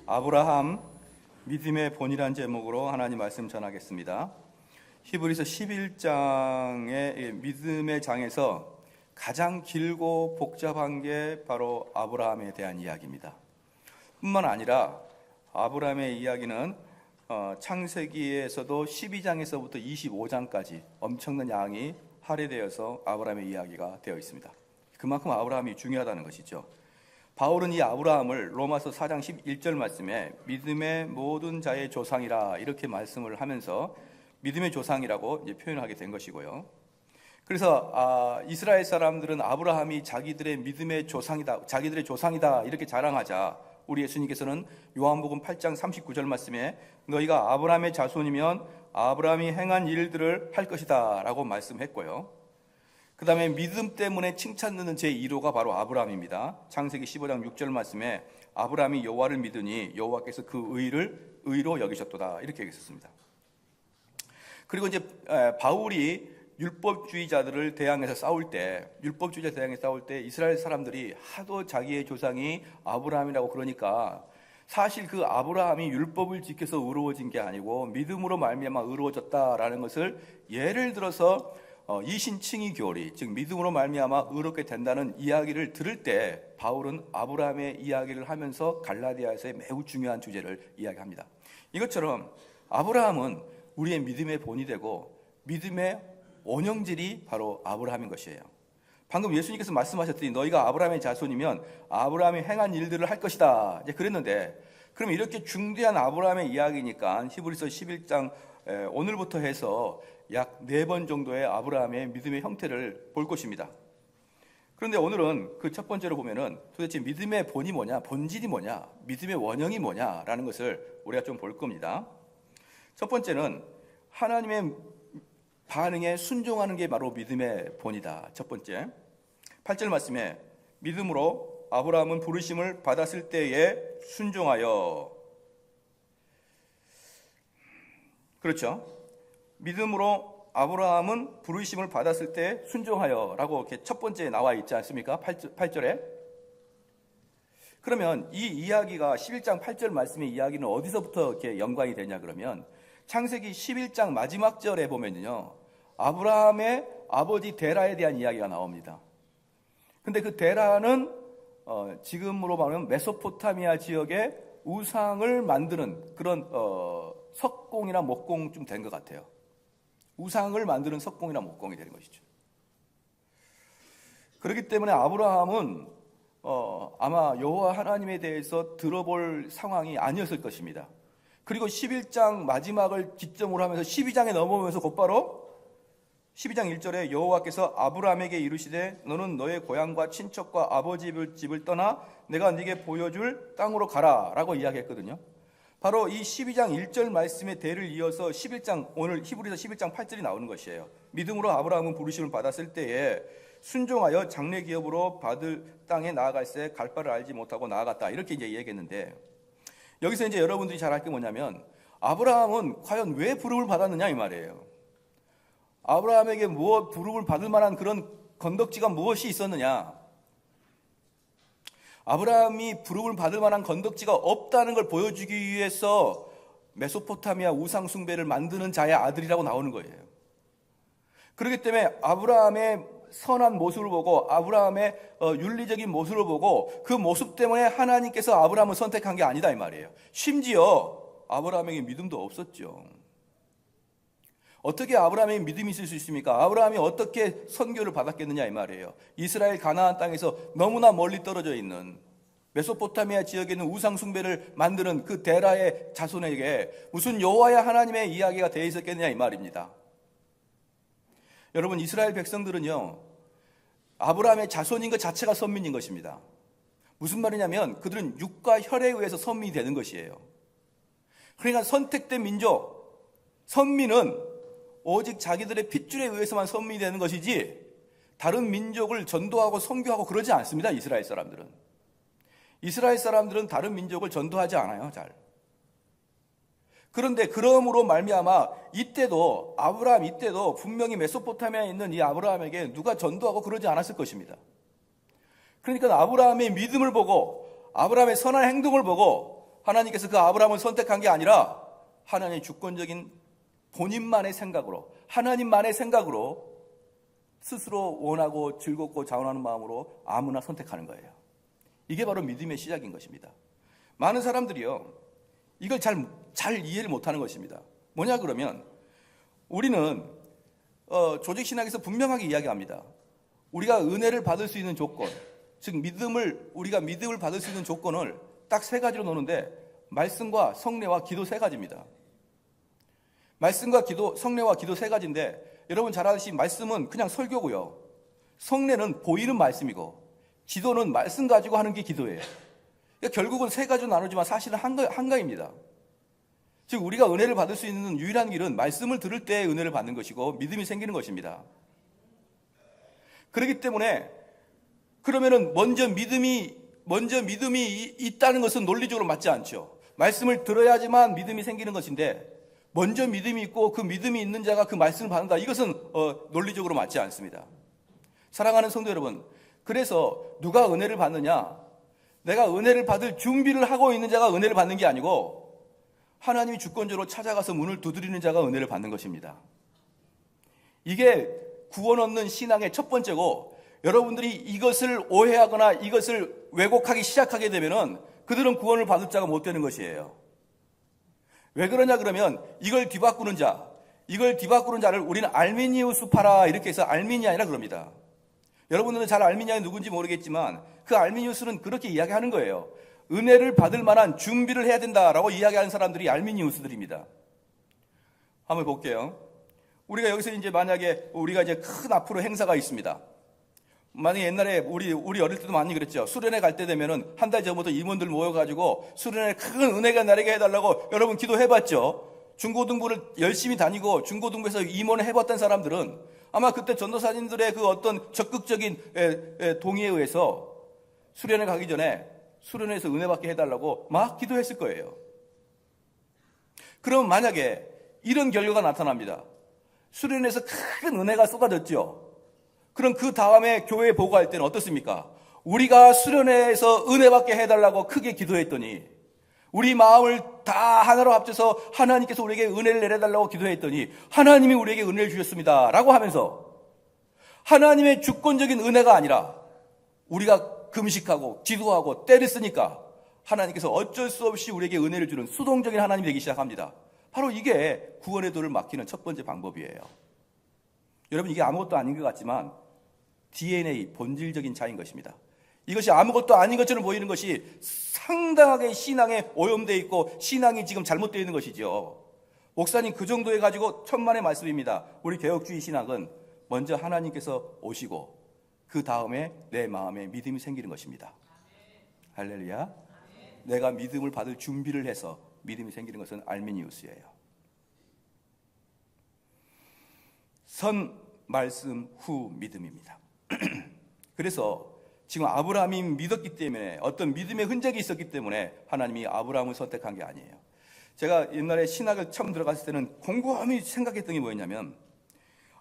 아브라함 믿음의 본이란 제목으로 하나님 말씀 전하겠습니다. 히브리서 11장의 믿음의 장에서 가장 길고 복잡한 게 바로 아브라함에 대한 이야기입니다. 뿐만 아니라 아브라함의 이야기는 창세기에서도 12장에서부터 25장까지 엄청난 양이 할애되어서 아브라함의 이야기가 되어 있습니다. 그만큼 아브라함이 중요하다는 것이죠. 바울은 이 아브라함을 로마서 4장 11절 말씀에 믿음의 모든 자의 조상이라 이렇게 말씀을 하면서 믿음의 조상이라고 이제 표현하게 된 것이고요. 그래서 이스라엘 사람들은 아브라함이 자기들의 믿음의 조상이다, 자기들의 조상이다 이렇게 자랑하자 우리 예수님께서는 요한복음 8장 39절 말씀에 너희가 아브라함의 자손이면 아브라함이 행한 일들을 할 것이다 라고 말씀했고요. 그 다음에 믿음 때문에 칭찬 듣는 제1호가 바로 아브라함입니다. 창세기 15장 6절 말씀에 아브라함이 여호와를 믿으니 여호와께서 그 의를 의로 여기셨도다 이렇게 얘기했습니다. 그리고 이제 바울이 율법주의자들을 대항해서 싸울 때, 율법주의자 대항해 싸울 때 이스라엘 사람들이 하도 자기의 조상이 아브라함이라고 그러니까 사실 그 아브라함이 율법을 지켜서 의로워진 게 아니고 믿음으로 말미암아 의로워졌다라는 것을 예를 들어서 이신칭의 교리, 즉 믿음으로 말미암아 의롭게 된다는 이야기를 들을 때 바울은 아브라함의 이야기를 하면서 갈라디아에서의 매우 중요한 주제를 이야기합니다. 이것처럼 아브라함은 우리의 믿음의 본이 되고 믿음의 원형질이 바로 아브라함인 것이에요. 방금 예수님께서 말씀하셨더니 너희가 아브라함의 자손이면 아브라함이 행한 일들을 할 것이다 이제 그랬는데, 그럼 이렇게 중대한 아브라함의 이야기니까 히브리서 11장 오늘부터 해서 약 4번 정도의 아브라함의 믿음의 형태를 볼 것입니다. 그런데 오늘은 그 첫 번째로 보면은 도대체 믿음의 본이 뭐냐, 본질이 뭐냐, 믿음의 원형이 뭐냐라는 것을 우리가 좀 볼 겁니다. 첫 번째는 하나님의 반응에 순종하는 게 바로 믿음의 본이다. 첫 번째 8절 말씀에 믿음으로 아브라함은 부르심을 받았을 때에 순종하여, 그렇죠? 믿음으로 아브라함은 부르심을 받았을 때 순종하여 라고 이렇게 첫 번째 나와 있지 않습니까? 8절에. 그러면 이 이야기가 11장 8절 말씀의 이야기는 어디서부터 이렇게 연관이 되냐 그러면 창세기 11장 마지막 절에 보면요, 아브라함의 아버지 데라에 대한 이야기가 나옵니다. 근데 그 데라는 지금으로 말하면 메소포타미아 지역에 우상을 만드는 그런 석공이나 목공쯤 된 것 같아요. 우상을 만드는 석공이나 목공이 되는 것이죠. 그렇기 때문에 아브라함은 아마 여호와 하나님에 대해서 들어볼 상황이 아니었을 것입니다. 그리고 11장 마지막을 기점으로 하면서 12장에 넘어오면서 곧바로 12장 1절에 여호와께서 아브라함에게 이르시되 너는 너의 고향과 친척과 아버지 집을 떠나 내가 네게 보여줄 땅으로 가라 라고 이야기했거든요. 바로 이 12장 1절 말씀의 대를 이어서 11장, 오늘 히브리서 11장 8절이 나오는 것이에요. 믿음으로 아브라함은 부르심을 받았을 때에 순종하여 장래 기업으로 받을 땅에 나아갈새 갈 바를 알지 못하고 나아갔다 이렇게 이제 얘기했는데, 여기서 이제 여러분들이 잘 알 게 뭐냐면 아브라함은 과연 왜 부름을 받았느냐 이 말이에요. 아브라함에게 부름을 받을 만한 그런 건덕지가 무엇이 있었느냐? 아브라함이 부름을 받을 만한 건덕지가 없다는 걸 보여주기 위해서 메소포타미아 우상 숭배를 만드는 자의 아들이라고 나오는 거예요. 그렇기 때문에 아브라함의 선한 모습을 보고 아브라함의 윤리적인 모습을 보고 그 모습 때문에 하나님께서 아브라함을 선택한 게 아니다 이 말이에요. 심지어 아브라함에게 믿음도 없었죠. 어떻게 아브라함의 믿음이 있을 수 있습니까? 아브라함이 어떻게 선교를 받았겠느냐 이 말이에요. 이스라엘 가나안 땅에서 너무나 멀리 떨어져 있는 메소포타미아 지역에 있는 우상 숭배를 만드는 그 데라의 자손에게 무슨 여호와의 하나님의 이야기가 되어 있었겠느냐 이 말입니다. 여러분, 이스라엘 백성들은요, 아브라함의 자손인 것 자체가 선민인 것입니다. 무슨 말이냐면 그들은 육과 혈에 의해서 선민이 되는 것이에요. 그러니까 선택된 민족, 선민은 오직 자기들의 핏줄에 의해서만 선민이 되는 것이지 다른 민족을 전도하고 선교하고 그러지 않습니다. 이스라엘 사람들은 다른 민족을 전도하지 않아요. 잘. 그런데 그러므로 말미암아 아브라함 이때도 분명히 메소포타미아에 있는 이 아브라함에게 누가 전도하고 그러지 않았을 것입니다. 그러니까 아브라함의 믿음을 보고 아브라함의 선한 행동을 보고 하나님께서 그 아브라함을 선택한 게 아니라 하나님의 주권적인 본인만의 생각으로, 하나님만의 생각으로 스스로 원하고 즐겁고 자원하는 마음으로 아무나 선택하는 거예요. 이게 바로 믿음의 시작인 것입니다. 많은 사람들이요, 이걸 잘 이해를 못하는 것입니다. 뭐냐 그러면 우리는 조직신학에서 분명하게 이야기합니다. 우리가 은혜를 받을 수 있는 조건, 즉 우리가 믿음을 받을 수 있는 조건을 딱 세 가지로 놓는데, 말씀과 성례와 기도 세 가지입니다. 말씀과 기도, 성례와 기도 세 가지인데, 여러분 잘 아시듯이 말씀은 그냥 설교고요, 성례는 보이는 말씀이고, 기도는 말씀 가지고 하는 게 기도예요. 그러니까 결국은 세 가지로 나누지만 사실은 한가입니다. 즉 우리가 은혜를 받을 수 있는 유일한 길은 말씀을 들을 때 은혜를 받는 것이고 믿음이 생기는 것입니다. 그렇기 때문에 그러면은 먼저 믿음이 있다는 것은 논리적으로 맞지 않죠. 말씀을 들어야지만 믿음이 생기는 것인데, 먼저 믿음이 있고 그 믿음이 있는 자가 그 말씀을 받는다, 이것은 논리적으로 맞지 않습니다. 사랑하는 성도 여러분, 그래서 누가 은혜를 받느냐, 내가 은혜를 받을 준비를 하고 있는 자가 은혜를 받는 게 아니고 하나님이 주권적으로 찾아가서 문을 두드리는 자가 은혜를 받는 것입니다. 이게 구원 얻는 신앙의 첫 번째고, 여러분들이 이것을 오해하거나 이것을 왜곡하기 시작하게 되면은 그들은 구원을 받을 자가 못 되는 것이에요. 왜 그러냐 그러면 이걸 뒤바꾸는 자를 우리는 알미니우스파라 이렇게 해서 알미니아이라 그럽니다. 여러분들은 잘 알미니아가 누군지 모르겠지만 그 알미니우스는 그렇게 이야기하는 거예요. 은혜를 받을 만한 준비를 해야 된다라고 이야기하는 사람들이 알미니우스들입니다. 한번 볼게요. 우리가 여기서 이제 만약에 우리가 이제 큰 앞으로 행사가 있습니다. 만약에 옛날에 우리 어릴 때도 많이 그랬죠. 수련회 갈 때 되면은 한 달 전부터 임원들 모여가지고 수련회 큰 은혜가 나게 해달라고 여러분 기도해봤죠. 중고등부를 열심히 다니고 중고등부에서 임원을 해봤던 사람들은 아마 그때 전도사님들의 그 어떤 적극적인 동의에 의해서 수련회 가기 전에 수련회에서 은혜 받게 해달라고 막 기도했을 거예요. 그럼 만약에 이런 결과가 나타납니다. 수련회에서 큰 은혜가 쏟아졌죠. 그럼 그 다음에 교회에 보고할 때는 어떻습니까? 우리가 수련회에서 은혜 받게 해달라고 크게 기도했더니, 우리 마음을 다 하나로 합쳐서 하나님께서 우리에게 은혜를 내려달라고 기도했더니 하나님이 우리에게 은혜를 주셨습니다 라고 하면서, 하나님의 주권적인 은혜가 아니라 우리가 금식하고 기도하고 때를 쓰니까 하나님께서 어쩔 수 없이 우리에게 은혜를 주는 수동적인 하나님이 되기 시작합니다. 바로 이게 구원의 도를 막히는 첫 번째 방법이에요. 여러분, 이게 아무것도 아닌 것 같지만 DNA, 본질적인 차이인 것입니다. 이것이 아무것도 아닌 것처럼 보이는 것이 상당하게 신앙에 오염되어 있고 신앙이 지금 잘못되어 있는 것이죠. 목사님, 그 정도 해가지고 천만의 말씀입니다. 우리 개혁주의 신학은 먼저 하나님께서 오시고 그 다음에 내 마음에 믿음이 생기는 것입니다. 할렐루야. 내가 믿음을 받을 준비를 해서 믿음이 생기는 것은 알미니우스예요. 선, 말씀, 후 믿음입니다. 그래서 지금 아브라함이 믿었기 때문에, 어떤 믿음의 흔적이 있었기 때문에 하나님이 아브라함을 선택한 게 아니에요. 제가 옛날에 신학을 처음 들어갔을 때는 곰곰이 생각했던 게 뭐였냐면,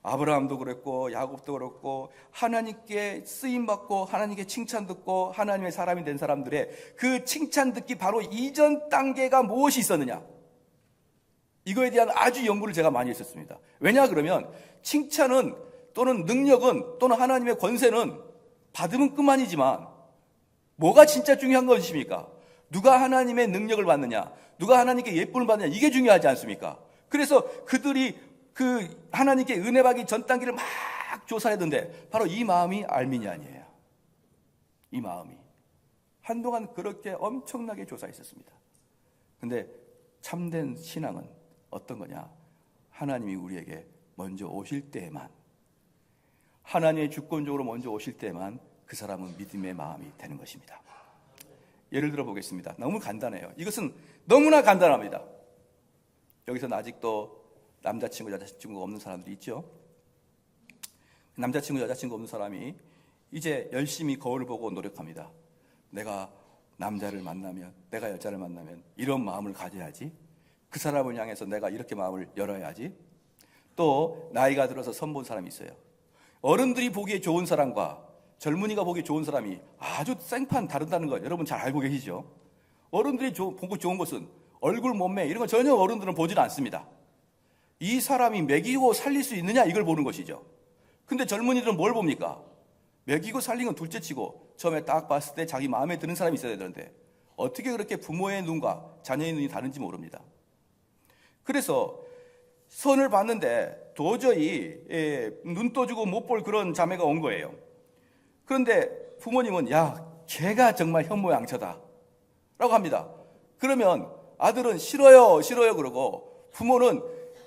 아브라함도 그랬고 야곱도 그랬고 하나님께 쓰임받고 하나님께 칭찬 듣고 하나님의 사람이 된 사람들의 그 칭찬 듣기 바로 이전 단계가 무엇이 있었느냐, 이거에 대한 아주 연구를 제가 많이 했었습니다. 왜냐 그러면 칭찬은, 또는 능력은, 또는 하나님의 권세는 받으면 그만이지만 뭐가 진짜 중요한 것입니까? 누가 하나님의 능력을 받느냐, 누가 하나님께 예쁨을 받느냐, 이게 중요하지 않습니까? 그래서 그들이 그 하나님께 은혜 받기 전 단계를 막 조사했는데 바로 이 마음이 알미니안이에요. 이 마음이 한동안 그렇게 엄청나게 조사했었습니다. 근데 참된 신앙은 어떤 거냐? 하나님이 우리에게 먼저 오실 때에만, 하나님의 주권적으로 먼저 오실 때만 그 사람은 믿음의 마음이 되는 것입니다. 예를 들어 보겠습니다. 너무 간단해요. 이것은 너무나 간단합니다. 여기서는 아직도 남자친구, 여자친구가 없는 사람들이 있죠. 남자친구, 여자친구 없는 사람이 이제 열심히 거울을 보고 노력합니다. 내가 남자를 만나면, 내가 여자를 만나면 이런 마음을 가져야지, 그 사람을 향해서 내가 이렇게 마음을 열어야지. 또 나이가 들어서 선본 사람이 있어요. 어른들이 보기에 좋은 사람과 젊은이가 보기에 좋은 사람이 아주 생판 다르다는 거 여러분 잘 알고 계시죠? 어른들이 보고 좋은 것은 얼굴, 몸매 이런 거 전혀 어른들은 보질 않습니다. 이 사람이 먹이고 살릴 수 있느냐 이걸 보는 것이죠. 근데 젊은이들은 뭘 봅니까? 먹이고 살린 건 둘째치고 처음에 딱 봤을 때 자기 마음에 드는 사람이 있어야 되는데 어떻게 그렇게 부모의 눈과 자녀의 눈이 다른지 모릅니다. 그래서 선을 봤는데 도저히 눈 떠주고 못 볼 그런 자매가 온 거예요. 그런데 부모님은 야, 걔가 정말 현모양처다 라고 합니다. 그러면 아들은 싫어요 그러고 부모는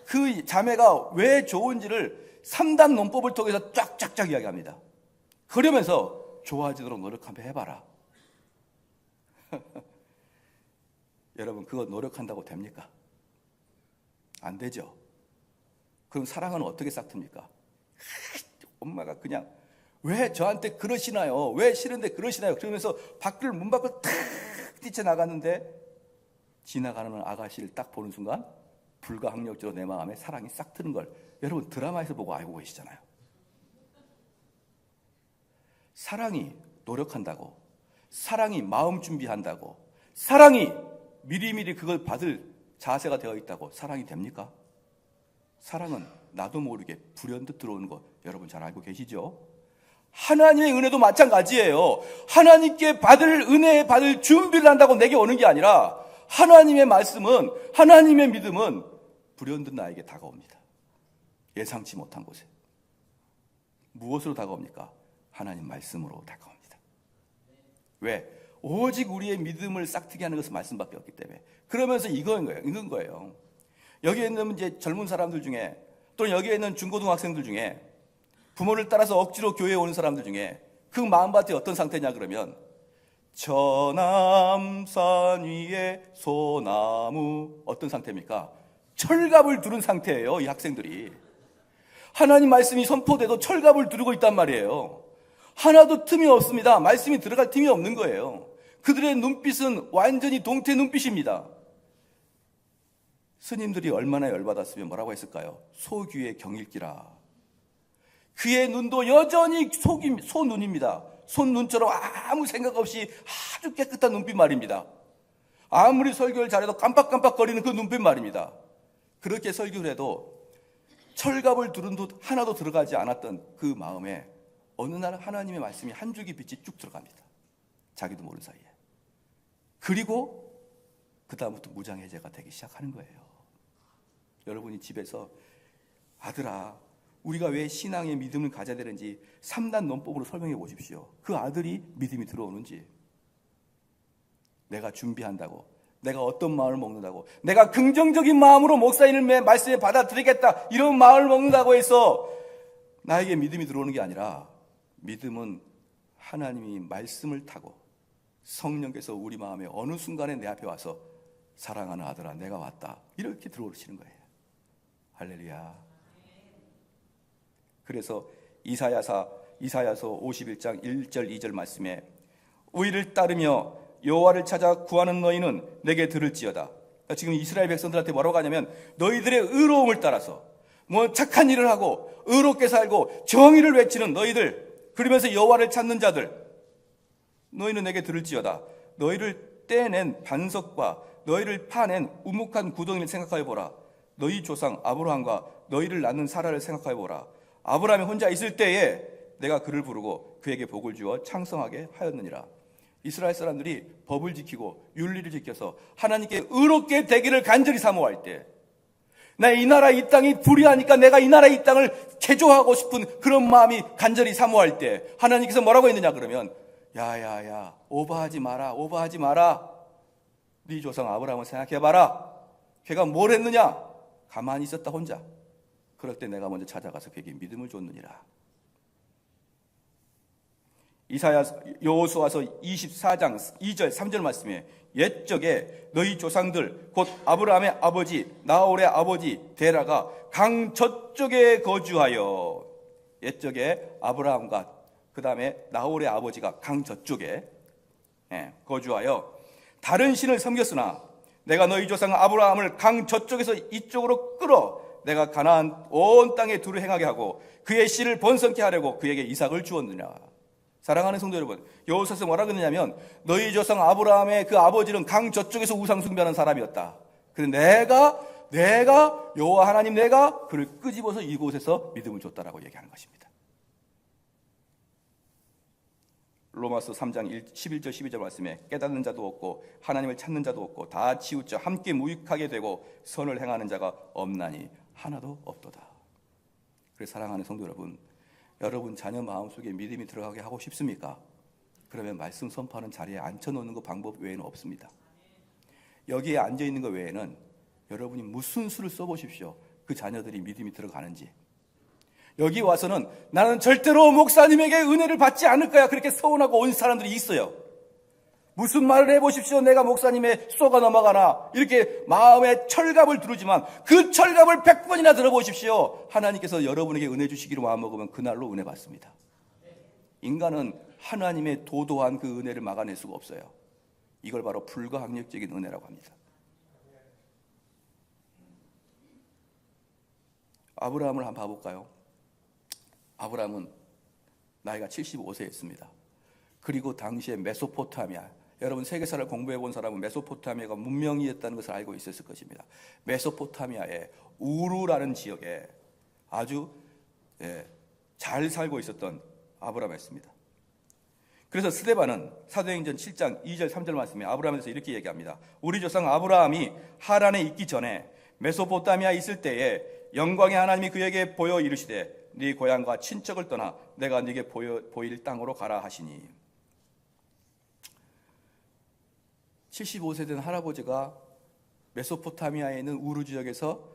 그 자매가 왜 좋은지를 3단 논법을 통해서 쫙쫙쫙 이야기합니다. 그러면서 좋아지도록 노력 한번 해봐라. 여러분, 그거 노력한다고 됩니까? 안 되죠. 그럼 사랑은 어떻게 싹틉니까? 엄마가 그냥 왜 저한테 그러시나요? 왜 싫은데 그러시나요? 그러면서 문 밖을 탁 뛰쳐나갔는데 지나가는 아가씨를 딱 보는 순간 불가항력적으로 내 마음에 사랑이 싹 트는 걸 여러분 드라마에서 보고 알고 계시잖아요. 사랑이 노력한다고, 사랑이 마음 준비한다고, 사랑이 미리미리 그걸 받을 자세가 되어 있다고 사랑이 됩니까? 사랑은 나도 모르게 불현듯 들어오는 거 여러분 잘 알고 계시죠? 하나님의 은혜도 마찬가지예요. 하나님께 받을 은혜 받을 준비를 한다고 내게 오는 게 아니라 하나님의 말씀은, 하나님의 믿음은 불현듯 나에게 다가옵니다. 예상치 못한 곳에. 무엇으로 다가옵니까? 하나님 말씀으로 다가옵니다. 왜? 오직 우리의 믿음을 싹트게 하는 것은 말씀밖에 없기 때문에. 그러면서 이건 거예요. 여기에 있는 이제 젊은 사람들 중에, 또는 여기에 있는 중고등학생들 중에, 부모를 따라서 억지로 교회에 오는 사람들 중에 그 마음밭이 어떤 상태냐 그러면 저남산 위에 소나무, 어떤 상태입니까? 철갑을 두른 상태예요. 이 학생들이 하나님 말씀이 선포돼도 철갑을 두르고 있단 말이에요. 하나도 틈이 없습니다. 말씀이 들어갈 틈이 없는 거예요. 그들의 눈빛은 완전히 동태 눈빛입니다. 스님들이 얼마나 열받았으면 뭐라고 했을까요? 소귀의 경일기라. 그의 눈도 여전히 소눈입니다. 손눈처럼 아무 생각 없이 아주 깨끗한 눈빛 말입니다. 아무리 설교를 잘해도 깜빡깜빡거리는 그 눈빛 말입니다. 그렇게 설교를 해도 철갑을 두른 듯 하나도 들어가지 않았던 그 마음에 어느 날 하나님의 말씀이 한 줄기 빛이 쭉 들어갑니다. 자기도 모르는 사이에. 그리고 그 다음부터 무장해제가 되기 시작하는 거예요. 여러분이 집에서 아들아, 우리가 왜 신앙의 믿음을 가져야 되는지 3단 논법으로 설명해 보십시오. 그 아들이 믿음이 들어오는지. 내가 준비한다고, 내가 어떤 마음을 먹는다고, 내가 긍정적인 마음으로 목사님의 말씀에 받아들이겠다 이런 마음을 먹는다고 해서 나에게 믿음이 들어오는 게 아니라, 믿음은 하나님이 말씀을 타고 성령께서 우리 마음에 어느 순간에 내 앞에 와서 사랑하는 아들아 내가 왔다 이렇게 들어오시는 거예요. 할렐루야. 그래서 이사야서 51장 1절 2절 말씀에 의를 따르며 여호와를 찾아 구하는 너희는 내게 들을지어다. 지금 이스라엘 백성들한테 뭐라고 하냐면 너희들의 의로움을 따라서 착한 일을 하고 의롭게 살고 정의를 외치는 너희들, 그러면서 여호와를 찾는 자들, 너희는 내게 들을지어다. 너희를 떼낸 반석과 너희를 파낸 우묵한 구덩이를 생각하여 보라. 너희 조상 아브라함과 너희를 낳는 사라를 생각하여 보라. 아브라함이 혼자 있을 때에 내가 그를 부르고 그에게 복을 주어 창성하게 하였느니라. 이스라엘 사람들이 법을 지키고 윤리를 지켜서 하나님께 의롭게 되기를 간절히 사모할 때, 나 이 나라 이 땅이 불의하니까 내가 이 나라 이 땅을 개조하고 싶은 그런 마음이 간절히 사모할 때 하나님께서 뭐라고 했느냐 그러면 야야야 오버하지 마라. 네 조상 아브라함을 생각해봐라. 걔가 뭘 했느냐? 가만히 있었다 혼자. 그럴 때 내가 먼저 찾아가서 그에게 믿음을 줬느니라. 여호수아서 24장 2절 3절 말씀에 옛적에 너희 조상들 곧 아브라함의 아버지 나홀의 아버지 데라가 강 저쪽에 거주하여, 옛적에 아브라함과 그 다음에 나홀의 아버지가 강 저쪽에 거주하여 다른 신을 섬겼으나 내가 너희 조상 아브라함을 강 저쪽에서 이쪽으로 끌어 내가 가나안 온 땅에 두루 행하게 하고 그의 씨를 번성케 하려고 그에게 이삭을 주었느냐. 사랑하는 성도 여러분, 여호수아서 뭐라 그러냐면 너희 조상 아브라함의 그 아버지는 강 저쪽에서 우상 숭배하는 사람이었다. 그런데 내가 여호와 하나님 내가 그를 끄집어서 이곳에서 믿음을 줬다라고 얘기하는 것입니다. 로마서 3장 11절 12절 말씀에 깨닫는 자도 없고 하나님을 찾는 자도 없고 다 치우쳐 함께 무익하게 되고 선을 행하는 자가 없나니 하나도 없도다. 그래서 사랑하는 성도 여러분, 여러분 자녀 마음속에 믿음이 들어가게 하고 싶습니까? 그러면 말씀 선포하는 자리에 앉혀놓는 그 방법 외에는 없습니다. 여기에 앉아있는 것 외에는 여러분이 무슨 수를 써보십시오. 그 자녀들이 믿음이 들어가는지. 여기 와서는 나는 절대로 목사님에게 은혜를 받지 않을 거야, 그렇게 서운하고 온 사람들이 있어요. 무슨 말을 해보십시오. 내가 목사님의 쏘가 넘어가나 이렇게 마음에 철갑을 두르지만 그 철갑을 100번이나 들어보십시오. 하나님께서 여러분에게 은혜 주시기로 마음먹으면 그날로 은혜 받습니다. 인간은 하나님의 도도한 그 은혜를 막아낼 수가 없어요. 이걸 바로 불가항력적인 은혜라고 합니다. 아브라함을 한번 봐볼까요? 아브라함은 나이가 75세였습니다. 그리고 당시에 메소포타미아, 여러분 세계사를 공부해 본 사람은 메소포타미아가 문명이었다는 것을 알고 있었을 것입니다. 메소포타미아의 우루라는 지역에 아주 잘 살고 있었던 아브라함이었습니다. 그래서 스데반은 사도행전 7장 2절 3절 말씀에 아브라함에서 이렇게 얘기합니다. 우리 조상 아브라함이 하란에 있기 전에 메소포타미아에 있을 때에 영광의 하나님이 그에게 보여 이르시되 네 고향과 친척을 떠나 내가 네게 보일 땅으로 가라 하시니. 75세 된 할아버지가 메소포타미아에 있는 우루 지역에서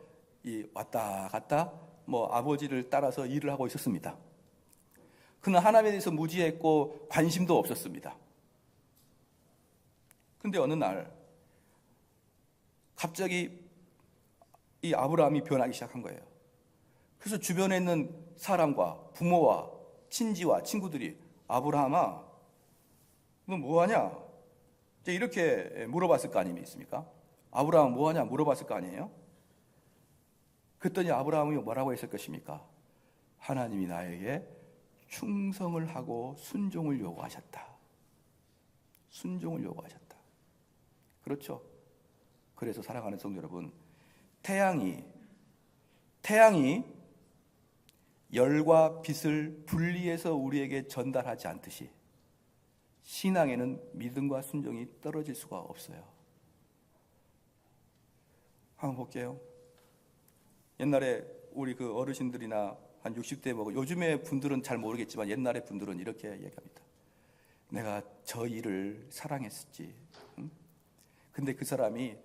왔다 갔다 아버지를 따라서 일을 하고 있었습니다. 그는 하나님에 대해서 무지했고 관심도 없었습니다. 그런데 어느 날 갑자기 이 아브라함이 변하기 시작한 거예요. 그래서 주변에 있는 사람과 부모와 친지와 친구들이 아브라함아, 너 뭐하냐? 이렇게 물어봤을 거 아니겠습니까? 아브라함 뭐하냐 물어봤을 거 아니에요? 그랬더니 아브라함이 뭐라고 했을 것입니까? 하나님이 나에게 충성을 하고 순종을 요구하셨다. 순종을 요구하셨다. 그렇죠? 그래서 사랑하는 성도 여러분, 태양이 열과 빛을 분리해서 우리에게 전달하지 않듯이 신앙에는 믿음과 순종이 떨어질 수가 없어요. 한번 볼게요. 옛날에 우리 그 어르신들이나 한 60대 먹은 요즘의 분들은 잘 모르겠지만 옛날의 분들은 이렇게 얘기합니다. 내가 저 일을 사랑했었지. 응? 근데 그 사람이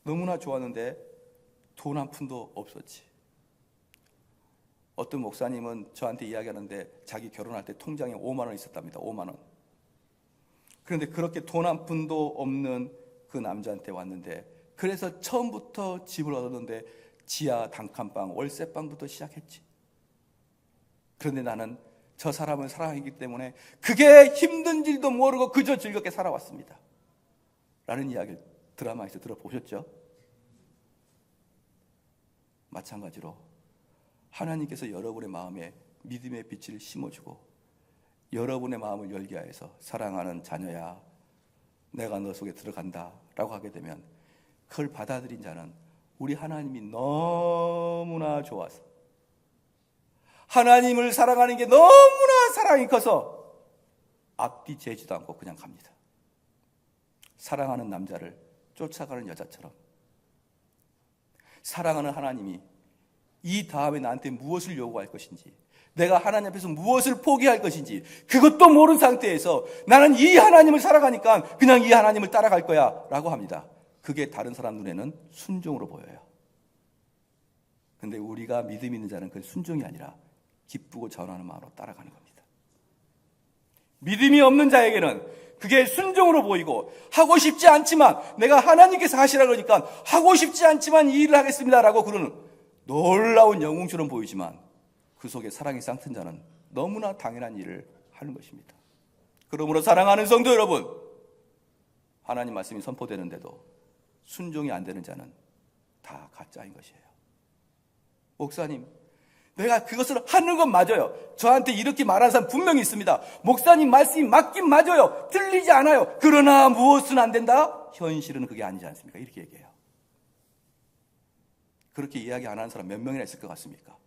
너무나 좋았는데 돈 한 푼도 없었지. 어떤 목사님은 저한테 이야기하는데 자기 결혼할 때 통장에 5만 원 있었답니다. 5만 원. 그런데 그렇게 돈 한 푼도 없는 그 남자한테 왔는데, 그래서 처음부터 집을 얻었는데 지하 단칸방, 월세방부터 시작했지. 그런데 나는 저 사람을 사랑하기 때문에 그게 힘든 줄도 모르고 그저 즐겁게 살아왔습니다. 라는 이야기를 드라마에서 들어보셨죠? 마찬가지로 하나님께서 여러분의 마음에 믿음의 빛을 심어주고 여러분의 마음을 열게 하여서 사랑하는 자녀야, 내가 너 속에 들어간다 라고 하게 되면 그걸 받아들인 자는 우리 하나님이 너무나 좋아서, 하나님을 사랑하는 게 너무나 사랑이 커서 앞뒤 재지도 않고 그냥 갑니다. 사랑하는 남자를 쫓아가는 여자처럼 사랑하는 하나님이 이 다음에 나한테 무엇을 요구할 것인지, 내가 하나님 앞에서 무엇을 포기할 것인지 그것도 모르는 상태에서 나는 이 하나님을 살아가니까 그냥 이 하나님을 따라갈 거야 라고 합니다. 그게 다른 사람 눈에는 순종으로 보여요. 근데 우리가 믿음 있는 자는 그 순종이 아니라 기쁘고 전하는 마음으로 따라가는 겁니다. 믿음이 없는 자에게는 그게 순종으로 보이고, 하고 싶지 않지만 내가 하나님께서 하시라 그러니까 하고 싶지 않지만 이 일을 하겠습니다라고 그러는 놀라운 영웅처럼 보이지만 그 속에 사랑이 싹튼 자는 너무나 당연한 일을 하는 것입니다. 그러므로 사랑하는 성도 여러분, 하나님 말씀이 선포되는데도 순종이 안 되는 자는 다 가짜인 것이에요. 목사님, 내가 그것을 하는 건 맞아요. 저한테 이렇게 말하는 사람 분명히 있습니다. 목사님 말씀이 맞긴 맞아요. 틀리지 않아요. 그러나 무엇은 안 된다? 현실은 그게 아니지 않습니까? 이렇게 얘기해요. 그렇게 이야기 안 하는 사람 몇 명이나 있을 것 같습니까?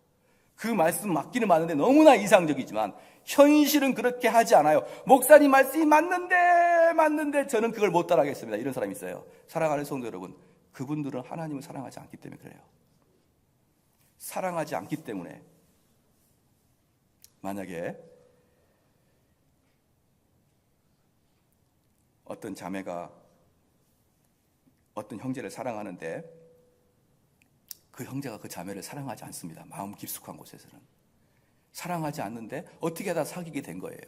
그 말씀 맞기는 맞는데 너무나 이상적이지만 현실은 그렇게 하지 않아요. 목사님 말씀이 맞는데 저는 그걸 못 따라하겠습니다. 이런 사람이 있어요. 사랑하는 성도 여러분, 그분들은 하나님을 사랑하지 않기 때문에 그래요. 사랑하지 않기 때문에 만약에 어떤 자매가 어떤 형제를 사랑하는데 그 형제가 그 자매를 사랑하지 않습니다. 마음 깊숙한 곳에서는 사랑하지 않는데 어떻게 하다 사귀게 된 거예요.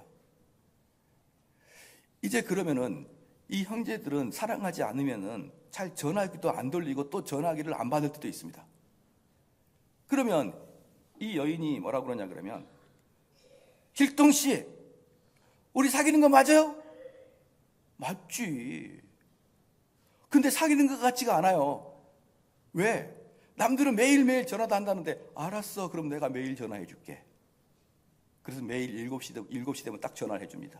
이제 그러면은 이 형제들은 사랑하지 않으면은 잘 전화기도 안 돌리고 또 전화기를 안 받을 때도 있습니다. 그러면 이 여인이 뭐라고 그러냐 그러면, 길동씨 우리 사귀는 거 맞아요? 맞지. 근데 사귀는 것 같지가 않아요. 왜? 남들은 매일매일 전화도 한다는데, 알았어 그럼 내가 매일 전화해 줄게. 그래서 매일 7시 되면 딱 전화를 해줍니다.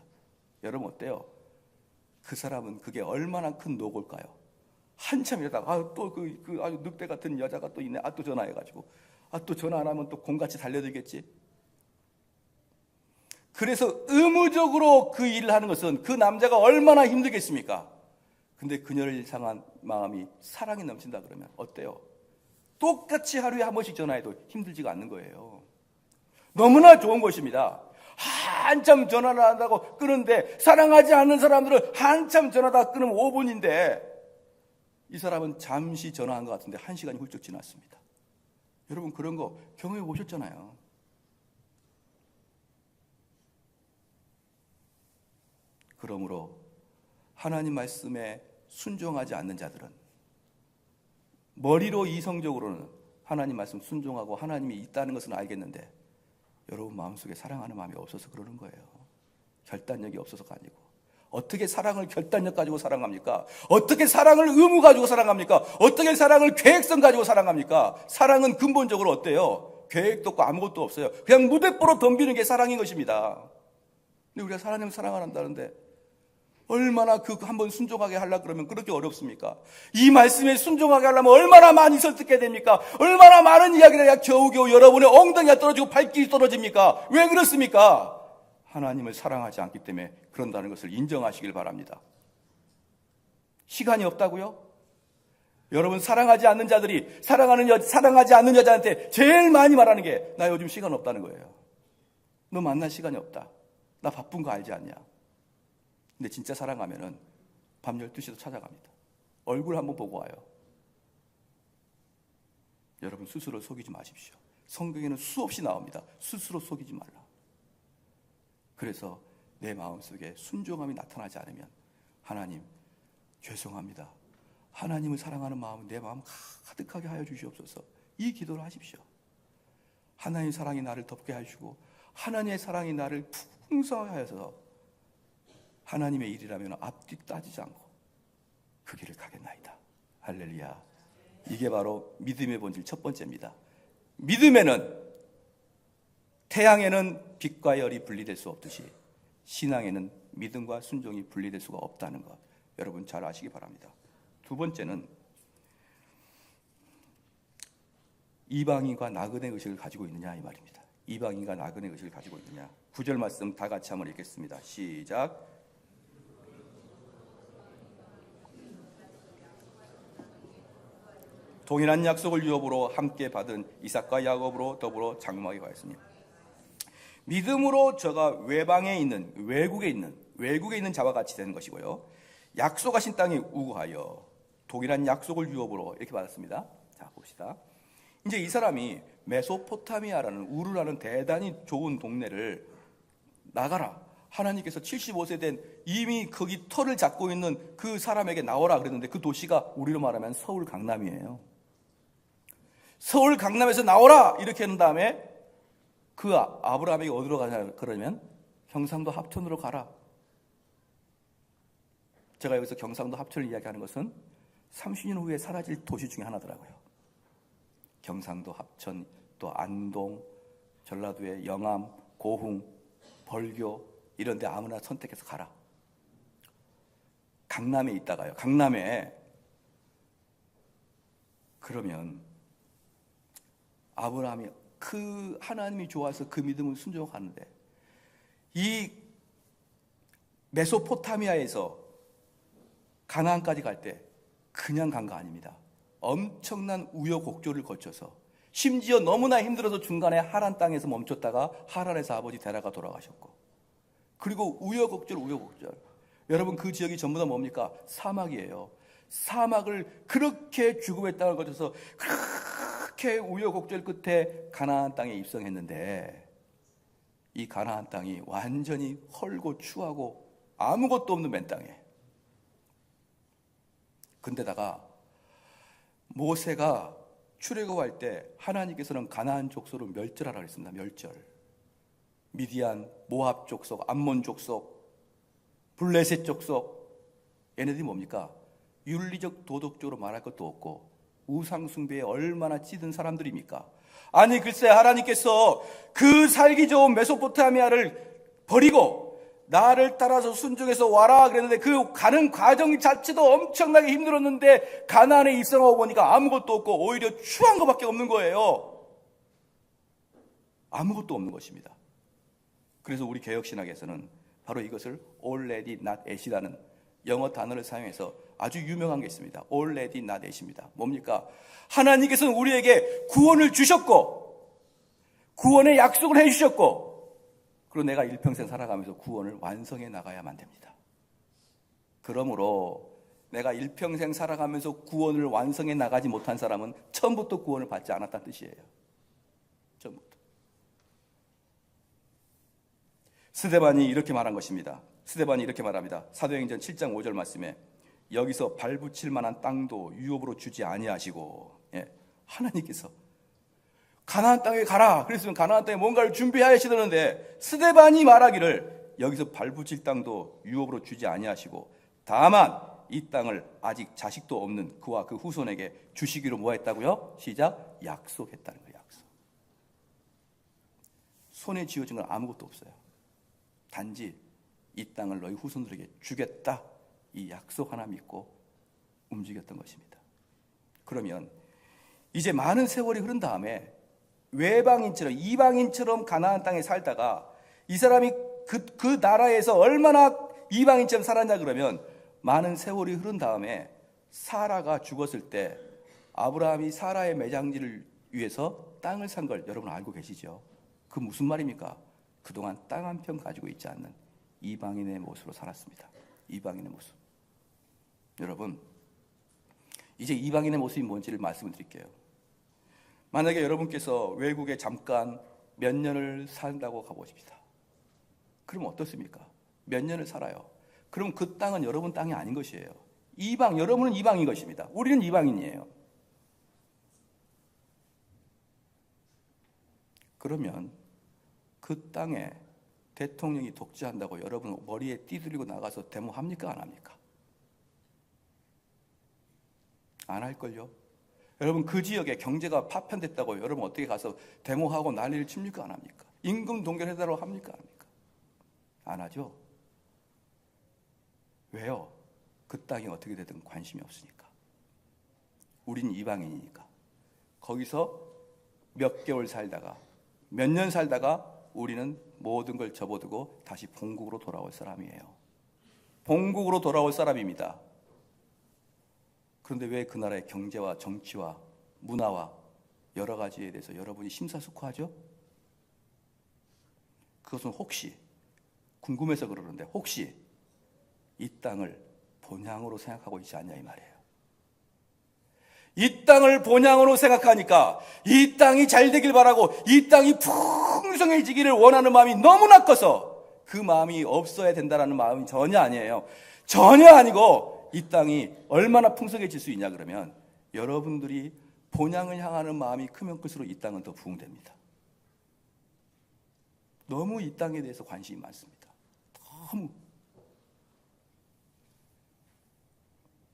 여러분 어때요? 그 사람은 그게 얼마나 큰 노고일까요? 한참 이러다가 또 아주 늑대 같은 여자가 또 있네. 또 전화해가지고 또 전화 안 하면 또 공같이 달려들겠지. 그래서 의무적으로 그 일을 하는 것은 그 남자가 얼마나 힘들겠습니까? 근데 그녀를 향한 마음이 사랑이 넘친다 그러면 어때요? 똑같이 하루에 한 번씩 전화해도 힘들지가 않는 거예요. 너무나 좋은 것입니다. 한참 전화를 한다고 끊는데, 사랑하지 않는 사람들은 한참 전화다 끊으면 5분인데 이 사람은 잠시 전화한 것 같은데 1시간이 훌쩍 지났습니다. 여러분 그런 거 경험해 보셨잖아요. 그러므로 하나님 말씀에 순종하지 않는 자들은, 머리로 이성적으로는 하나님 말씀 순종하고 하나님이 있다는 것은 알겠는데 여러분 마음속에 사랑하는 마음이 없어서 그러는 거예요. 결단력이 없어서가 아니고. 어떻게 사랑을 결단력 가지고 사랑합니까? 어떻게 사랑을 의무 가지고 사랑합니까? 어떻게 사랑을 계획성 가지고 사랑합니까? 사랑은 근본적으로 어때요? 계획도 없고 아무것도 없어요. 그냥 무대뽀로 덤비는 게 사랑인 것입니다. 근데 우리가 하나님을 사랑을 한다는데 얼마나 그 한번 순종하게 하려고 그러면 그렇게 어렵습니까? 이 말씀에 순종하게 하려면 얼마나 많이 설득해야 됩니까? 얼마나 많은 이야기를 해야 겨우겨우 여러분의 엉덩이가 떨어지고 발길이 떨어집니까? 왜 그렇습니까? 하나님을 사랑하지 않기 때문에 그런다는 것을 인정하시길 바랍니다. 시간이 없다고요? 여러분 사랑하지 않는 자들이 사랑하지 않는 여자한테 제일 많이 말하는 게, 나 요즘 시간 없다는 거예요. 너 만날 시간이 없다. 나 바쁜 거 알지 않냐? 근데 진짜 사랑하면은 밤 12시도 찾아갑니다. 얼굴 한번 보고 와요. 여러분 스스로 속이지 마십시오. 성경에는 수없이 나옵니다. 스스로 속이지 말라. 그래서 내 마음속에 순종함이 나타나지 않으면, 하나님 죄송합니다. 하나님을 사랑하는 마음은 내 마음 가득하게 하여 주시옵소서. 이 기도를 하십시오. 하나님의 사랑이 나를 덮게 하시고 하나님의 사랑이 나를 풍성하게 하여서 하나님의 일이라면 앞뒤 따지지 않고 그 길을 가겠나이다. 할렐루야. 이게 바로 믿음의 본질 첫 번째입니다. 믿음에는 태양에는 빛과 열이 분리될 수 없듯이 신앙에는 믿음과 순종이 분리될 수가 없다는 것, 여러분 잘 아시기 바랍니다. 두 번째는 이방인과 나그네 의식을 가지고 있느냐 이 말입니다. 이방인과 나그네 의식을 가지고 있느냐. 9절 말씀 다 같이 한번 읽겠습니다. 시작. 동일한 약속을 유업으로 함께 받은 이삭과 야곱으로 더불어 장막에 가였으니, 믿음으로 저가 외방에 있는 외국에 있는 자와 같이 되는 것이고요, 약속하신 땅에 우거하여 동일한 약속을 유업으로 이렇게 받았습니다. 자 봅시다. 이제 이 사람이 메소포타미아라는 우르라는 대단히 좋은 동네를 나가라, 하나님께서 75세 된 이미 거기 터를 잡고 있는 그 사람에게 나오라 그랬는데, 그 도시가 우리로 말하면 서울 강남이에요. 서울 강남에서 나오라 이렇게 한 다음에 그 아브라함에게 어디로 가냐 그러면 경상도 합천으로 가라. 제가 여기서 경상도 합천을 이야기하는 것은 30년 후에 사라질 도시 중에 하나더라고요. 경상도 합천, 또 안동, 전라도의 영암, 고흥, 벌교 이런 데 아무나 선택해서 가라. 강남에 있다가요. 강남에 그러면 아브라함이 그 하나님이 좋아서 그 믿음을 순종하는데 이 메소포타미아에서 가나안까지 갈 때 그냥 간 거 아닙니다. 엄청난 우여곡절을 거쳐서 심지어 너무나 힘들어서 중간에 하란 땅에서 멈췄다가 하란에서 아버지 데라가 돌아가셨고 그리고 우여곡절 여러분 그 지역이 전부 다 뭡니까? 사막이에요. 사막을 그렇게 죽음의 땅을 거쳐서 그렇게 우여곡절 끝에 가나안 땅에 입성했는데 이 가나안 땅이 완전히 헐고 추하고 아무것도 없는 맨 땅에 근데다가 모세가 출애굽할 때 하나님께서는 가나안 족속을 멸절하라 그랬습니다. 멸절. 미디안, 모압 족속, 암몬 족속, 블레셋 족속 얘네들이 뭡니까? 윤리적 도덕적으로 말할 것도 없고 우상 숭배에 얼마나 찌든 사람들입니까? 아니 글쎄 하나님께서 그 살기 좋은 메소포타미아를 버리고 나를 따라서 순종해서 와라 그랬는데 그 가는 과정 자체도 엄청나게 힘들었는데 가나안에 입성하고 보니까 아무것도 없고 오히려 추한 것밖에 없는 거예요. 아무것도 없는 것입니다. 그래서 우리 개혁신학에서는 바로 이것을 already not at이라는 영어 단어를 사용해서 아주 유명한 게 있습니다. already not at입니다. 뭡니까? 하나님께서는 우리에게 구원을 주셨고 구원의 약속을 해주셨고 그리고 내가 일평생 살아가면서 구원을 완성해 나가야만 됩니다. 그러므로 내가 일평생 살아가면서 구원을 완성해 나가지 못한 사람은 처음부터 구원을 받지 않았다는 뜻이에요. 처음부터. 스데반이 이렇게 말한 것입니다. 스데반이 이렇게 말합니다. 사도행전 7장 5절 말씀에 여기서 발붙일 만한 땅도 유업으로 주지 아니하시고 하나님께서 가나안 땅에 가라. 그랬으면 가나안 땅에 뭔가를 준비하시려는데 스데반이 말하기를 여기서 발붙일 땅도 유업으로 주지 아니하시고 다만 이 땅을 아직 자식도 없는 그와 그 후손에게 주시기로 뭐 했다고요? 시작. 약속했다는 거예요. 약속. 손에 쥐어진 건 아무것도 없어요. 단지 이 땅을 너희 후손들에게 주겠다. 이 약속 하나 믿고 움직였던 것입니다. 그러면 이제 많은 세월이 흐른 다음에 외방인처럼 이방인처럼 가나안 땅에 살다가 이 사람이 그 나라에서 얼마나 이방인처럼 살았냐 그러면 많은 세월이 흐른 다음에 사라가 죽었을 때 아브라함이 사라의 매장지를 위해서 땅을 산 걸 여러분 알고 계시죠? 그 무슨 말입니까? 그동안 땅 한 평 가지고 있지 않는 이방인의 모습으로 살았습니다. 이방인의 모습. 여러분 이제 이방인의 모습이 뭔지를 말씀을 드릴게요. 만약에 여러분께서 외국에 잠깐 몇 년을 산다고 가보십시다. 그럼 어떻습니까? 몇 년을 살아요. 그럼 그 땅은 여러분 땅이 아닌 것이에요. 여러분은 이방인 것입니다. 우리는 이방인이에요. 그러면 그 땅에 대통령이 독재한다고 여러분 머리에 띠들이고 나가서 데모합니까? 안 합니까? 안 할걸요? 여러분 그 지역에 경제가 파편됐다고 여러분 어떻게 가서 데모하고 난리를 칩니까? 안 합니까? 임금 동결해달라고 합니까? 안 합니까? 안 하죠? 왜요? 그 땅이 어떻게 되든 관심이 없으니까. 우린 이방인이니까. 거기서 몇 개월 살다가 몇 년 살다가 우리는 모든 걸 접어두고 다시 본국으로 돌아올 사람이에요. 본국으로 돌아올 사람입니다. 그런데 왜 그 나라의 경제와 정치와 문화와 여러 가지에 대해서 여러분이 심사숙고하죠? 그것은 혹시 궁금해서 그러는데 혹시 이 땅을 본향으로 생각하고 있지 않냐 이 말이에요. 이 땅을 본향으로 생각하니까 이 땅이 잘 되길 바라고 이 땅이 풍성해지기를 원하는 마음이 너무나 커서 그 마음이 없어야 된다는 마음이 전혀 아니에요. 전혀 아니고 이 땅이 얼마나 풍성해질 수 있냐 그러면 여러분들이 본향을 향하는 마음이 크면 클수록 이 땅은 더 부흥됩니다. 너무 이 땅에 대해서 관심이 많습니다. 너무.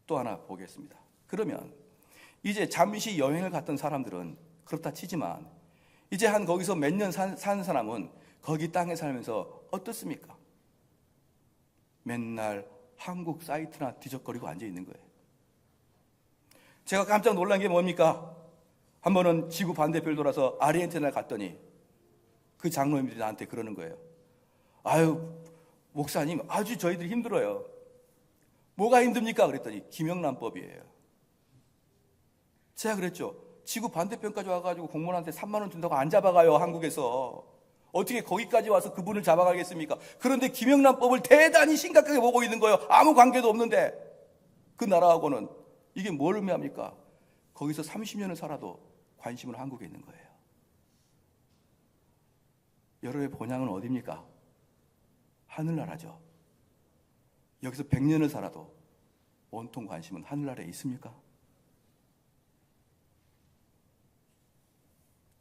또 하나 보겠습니다. 그러면 이제 잠시 여행을 갔던 사람들은 그렇다 치지만 이제 한 거기서 몇 년 사는 사람은 거기 땅에 살면서 어떻습니까? 맨날 한국 사이트나 뒤적거리고 앉아 있는 거예요. 제가 깜짝 놀란 게 뭡니까? 한 번은 지구 반대편 돌아서 아르헨티나를 갔더니 그 장로님들이 나한테 그러는 거예요. 아유, 목사님, 아주 저희들이 힘들어요. 뭐가 힘듭니까? 그랬더니 김영란법이에요. 제가 그랬죠. 지구 반대편까지 와가지고 공무원한테 3만 원 준다고 안 잡아가요, 한국에서. 어떻게 거기까지 와서 그분을 잡아가겠습니까? 그런데 김영란법을 대단히 심각하게 보고 있는 거예요. 아무 관계도 없는데. 그 나라하고는. 이게 뭘 의미합니까? 거기서 30년을 살아도 관심은 한국에 있는 거예요. 여러분의 본향은 어디입니까? 하늘나라죠. 여기서 100년을 살아도 온통 관심은 하늘나라에 있습니까?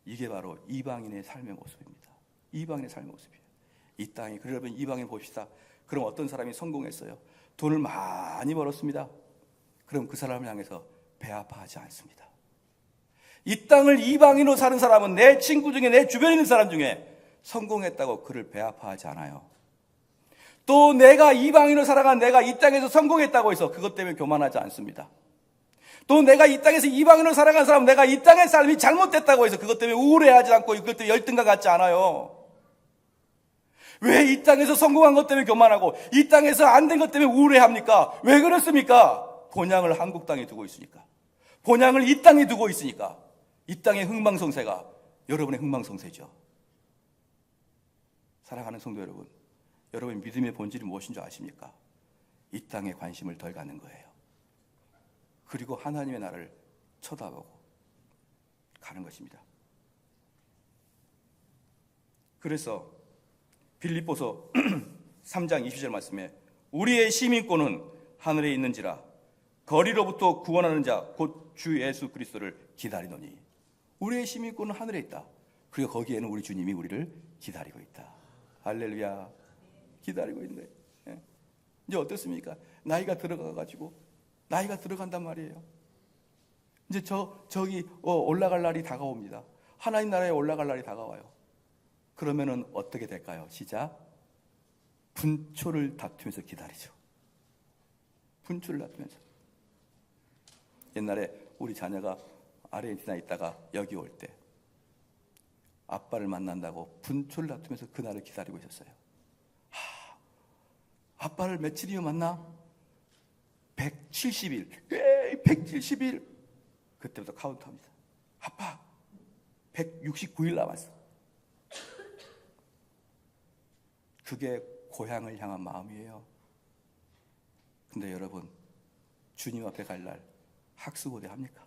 이게 바로 이방인의 삶의 모습입니다. 이방인의 삶의 모습이에요. 이 땅이, 그러면 이방인 봅시다. 그럼 어떤 사람이 성공했어요? 돈을 많이 벌었습니다. 그럼 그 사람을 향해서 배 아파하지 않습니다. 이 땅을 이방인으로 사는 사람은 내 친구 중에, 내 주변에 있는 사람 중에 성공했다고 그를 배 아파하지 않아요. 또 내가 이방인으로 살아간 내가 이 땅에서 성공했다고 해서 그것 때문에 교만하지 않습니다. 또 내가 이 땅에서 이방인으로 살아간 사람, 내가 이 땅의 삶이 잘못됐다고 해서 그것 때문에 우울해하지 않고 그것 때문에 열등감 갖지 않아요. 왜 이 땅에서 성공한 것 때문에 교만하고 이 땅에서 안 된 것 때문에 우울해합니까? 왜 그렇습니까? 본향을 한국 땅에 두고 있으니까. 본향을 이 땅에 두고 있으니까. 이 땅의 흥망성쇠가 여러분의 흥망성쇠죠. 사랑하는 성도 여러분, 여러분의 믿음의 본질이 무엇인 줄 아십니까? 이 땅에 관심을 덜 갖는 거예요. 그리고 하나님의 나라를 쳐다보고 가는 것입니다. 그래서 빌립보서 3장 20절 말씀에 우리의 시민권은 하늘에 있는지라 거리로부터 구원하는 자 곧 주 예수 그리스도를 기다리노니. 우리의 시민권은 하늘에 있다. 그리고 거기에는 우리 주님이 우리를 기다리고 있다. 할렐루야. 기다리고 있는 거예요. 예. 이제 어떻습니까? 나이가 들어간단 말이에요. 이제 저기 올라갈 날이 다가옵니다. 하나님 나라에 올라갈 날이 다가와요. 그러면은 어떻게 될까요? 시작. 분초를 다투면서 기다리죠. 분초를 다투면서. 옛날에 우리 자녀가 아르헨티나에 있다가 여기 올 때 아빠를 만난다고 분초를 다투면서 그날을 기다리고 있었어요. 아빠를 며칠이면 만나? 170일. 170일. 그때부터 카운트합니다. 아빠, 169일 남았어. 그게 고향을 향한 마음이에요. 근데 여러분, 주님 앞에 갈 날 학수고대 합니까?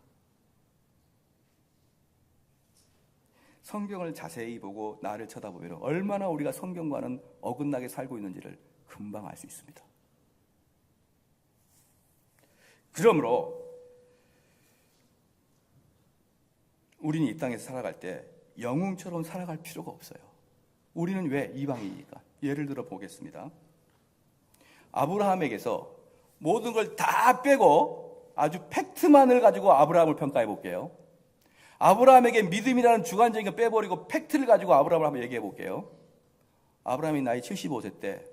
성경을 자세히 보고 나를 쳐다보면 얼마나 우리가 성경과는 어긋나게 살고 있는지를 금방 알 수 있습니다. 그러므로 우리는 이 땅에서 살아갈 때 영웅처럼 살아갈 필요가 없어요. 우리는 왜 이방인이니까. 예를 들어 보겠습니다. 아브라함에게서 모든 걸 다 빼고 아주 팩트만을 가지고 아브라함을 평가해 볼게요. 아브라함에게 믿음이라는 주관적인 거 빼버리고 팩트를 가지고 아브라함을 한번 얘기해 볼게요. 아브라함이 나이 75세 때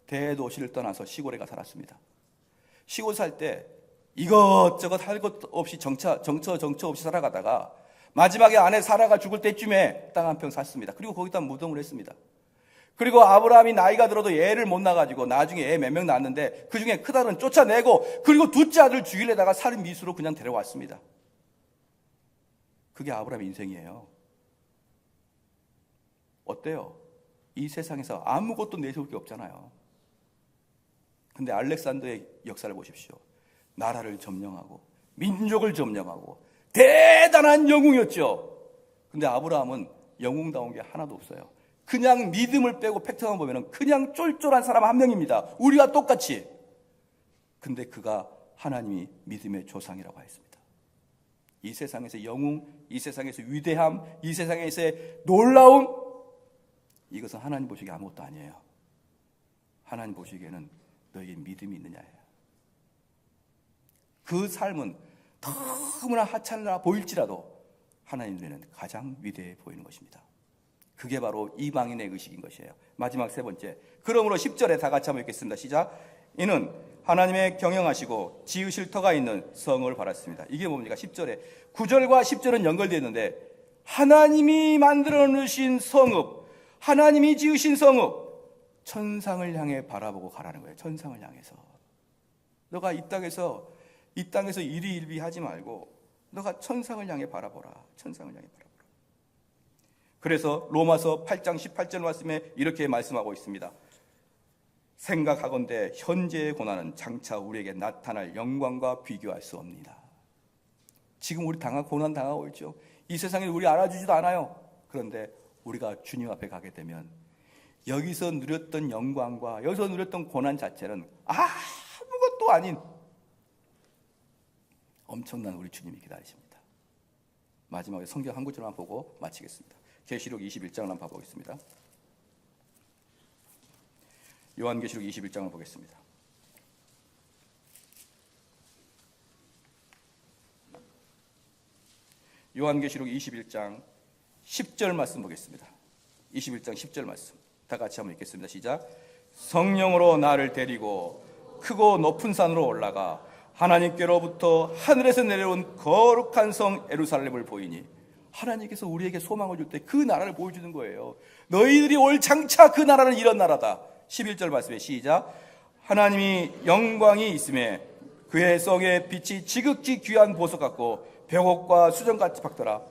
대도시를 떠나서 시골에 가 살았습니다. 시골 살 때 이것저것 할 것 없이 정처 없이 살아가다가 마지막에 아내 사라가 죽을 때쯤에 땅 한 평 샀습니다. 그리고 거기다 무덤을 했습니다. 그리고 아브라함이 나이가 들어도 애를 못 낳아가지고 나중에 애 몇 명 낳았는데 그 중에 크다는 쫓아내고 그리고 둘째 아들 죽이려다가 살인 미수로 그냥 데려왔습니다. 그게 아브라함의 인생이에요. 어때요? 이 세상에서 아무것도 내세울 게 없잖아요. 근데 알렉산더의 역사를 보십시오. 나라를 점령하고 민족을 점령하고 대단한 영웅이었죠. 근데 아브라함은 영웅다운 게 하나도 없어요. 그냥 믿음을 빼고 팩트만 보면 그냥 쫄쫄한 사람 한 명입니다. 우리가 똑같이. 근데 그가 하나님이 믿음의 조상이라고 했습니다. 이 세상에서 영웅, 이 세상에서 위대함, 이 세상에서의 놀라움, 이것은 하나님 보시기에 아무것도 아니에요. 하나님 보시기에는 너에게 믿음이 있느냐예요. 그 삶은 너무나 하찮아 보일지라도 하나님 눈에는 가장 위대해 보이는 것입니다. 그게 바로 이방인의 의식인 것이에요. 마지막 세 번째, 그러므로 10절에 다 같이 한번 읽겠습니다. 시작. 이는 하나님의 경영하시고 지으실 터가 있는 성을 바랐습니다. 이게 뭡니까? 10절에 9절과 10절은 연결되어 있는데 하나님이 만들어 놓으신 성읍, 하나님이 지으신 성읍, 천상을 향해 바라보고 가라는 거예요. 천상을 향해서. 너가 이 땅에서 일희일비하지 말고 너가 천상을 향해 바라보라. 천상을 향해 바라보라. 그래서 로마서 8장 18절 말씀에 이렇게 말씀하고 있습니다. 생각하건대 현재의 고난은 장차 우리에게 나타날 영광과 비교할 수 없습니다. 지금 우리 고난 당하고 있죠. 이 세상에 우리 알아주지도 않아요. 그런데 우리가 주님 앞에 가게 되면 여기서 누렸던 영광과 여기서 누렸던 고난 자체는 아무것도 아닌 엄청난 우리 주님이 기다리십니다. 마지막에 성경 한 구절만 보고 마치겠습니다. 계시록 21장을 한번 봐보겠습니다. 요한계시록 21장을 보겠습니다. 요한계시록 21장 10절 말씀 보겠습니다. 21장 10절 말씀 다 같이 한번 읽겠습니다. 시작. 성령으로 나를 데리고 크고 높은 산으로 올라가 하나님께로부터 하늘에서 내려온 거룩한 성 예루살렘을 보이니, 하나님께서 우리에게 소망을 줄 때 그 나라를 보여주는 거예요. 너희들이 올 장차 그 나라는 이런 나라다. 11절 말씀에 시작. 하나님이 영광이 있음에 그의 성의 빛이 지극히 귀한 보석 같고 벽옥과 수정같이 밝더라.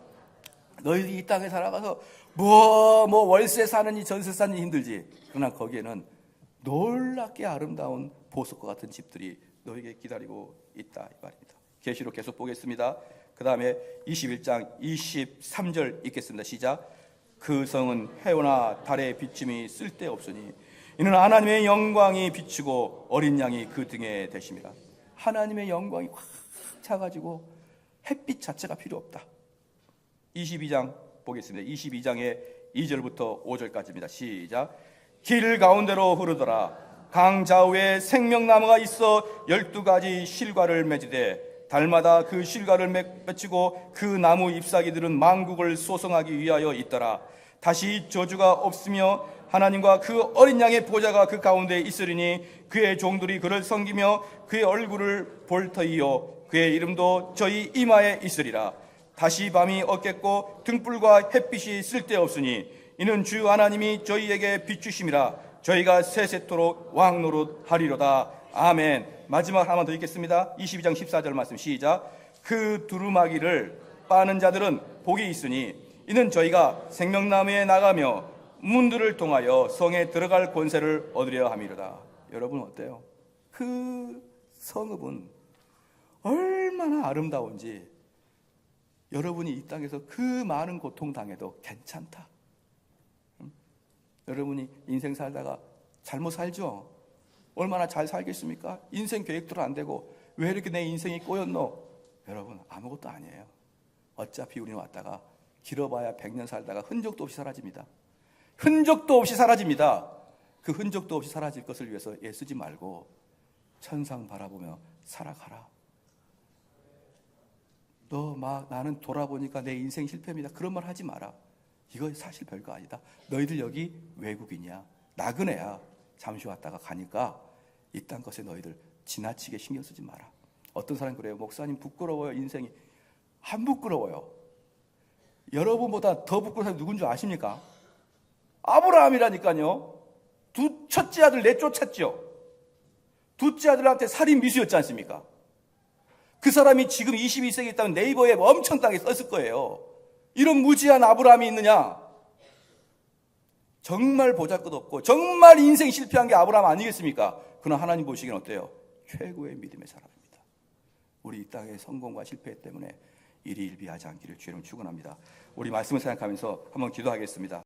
너희들이 이 땅에 살아가서 월세 사느니 전세 사느니 힘들지. 그러나 거기에는 놀랍게 아름다운 보석과 같은 집들이 너에게 기다리고 있다 이 말입니다. 계시록 계속 보겠습니다. 그 다음에 21장 23절 읽겠습니다. 시작. 그 성은 해오나 달의 비침이 쓸데없으니 이는 하나님의 영광이 비추고 어린 양이 그 등에 대심이라. 하나님의 영광이 확 차가지고 햇빛 자체가 필요 없다. 22장 보겠습니다. 22장의 2절부터 5절까지입니다. 시작. 길 가운데로 흐르더라. 강 좌우에 생명나무가 있어 12가지 실과를 맺으되 달마다 그 실과를 맺히고 그 나무 잎사귀들은 만국을 소성하기 위하여 있더라. 다시 저주가 없으며 하나님과 그 어린 양의 보좌가 그 가운데 있으리니 그의 종들이 그를 섬기며 그의 얼굴을 볼 터이요 그의 이름도 저희 이마에 있으리라. 다시 밤이 없겠고 등불과 햇빛이 쓸데없으니 이는 주 하나님이 저희에게 비추심이라. 저희가 세세토록 왕노릇 하리로다. 아멘. 마지막 하나만 더 읽겠습니다. 22장 14절 말씀 시작. 그 두루마기를 빠는 자들은 복이 있으니 이는 저희가 생명나무에 나가며 문들을 통하여 성에 들어갈 권세를 얻으려 함이로다. 여러분 어때요? 그 성읍은 얼마나 아름다운지 여러분이 이 땅에서 그 많은 고통 당해도 괜찮다. 여러분이 인생 살다가 잘못 살죠? 얼마나 잘 살겠습니까? 인생 계획대로 안 되고 왜 이렇게 내 인생이 꼬였노? 여러분 아무것도 아니에요. 어차피 우리는 왔다가 길어봐야 100년 살다가 흔적도 없이 사라집니다. 흔적도 없이 사라집니다. 그 흔적도 없이 사라질 것을 위해서 애쓰지 말고 천상 바라보며 살아가라. 나는 돌아보니까 내 인생 실패입니다. 그런 말 하지 마라. 이거 사실 별거 아니다. 너희들 여기 외국인이야. 나그네야. 잠시 왔다가 가니까 이 땅 것에 너희들 지나치게 신경 쓰지 마라. 어떤 사람 그래요. 목사님 부끄러워요. 인생이. 안 부끄러워요. 여러분보다 더 부끄러운 사람이 누군지 아십니까? 아브라함이라니까요. 첫째 아들 내쫓았죠. 둘째 아들한테 살인 미수였지 않습니까? 그 사람이 지금 22세기에 있다면 네이버에 엄청나게 썼을 거예요. 이런 무지한 아브라함이 있느냐? 정말 보잘것없고 정말 인생 실패한 게 아브라함 아니겠습니까? 그러나 하나님 보시기엔 어때요? 최고의 믿음의 사람입니다. 우리 이 땅의 성공과 실패 때문에 일희일비하지 않기를 주님 축원합니다. 우리 말씀을 생각하면서 한번 기도하겠습니다.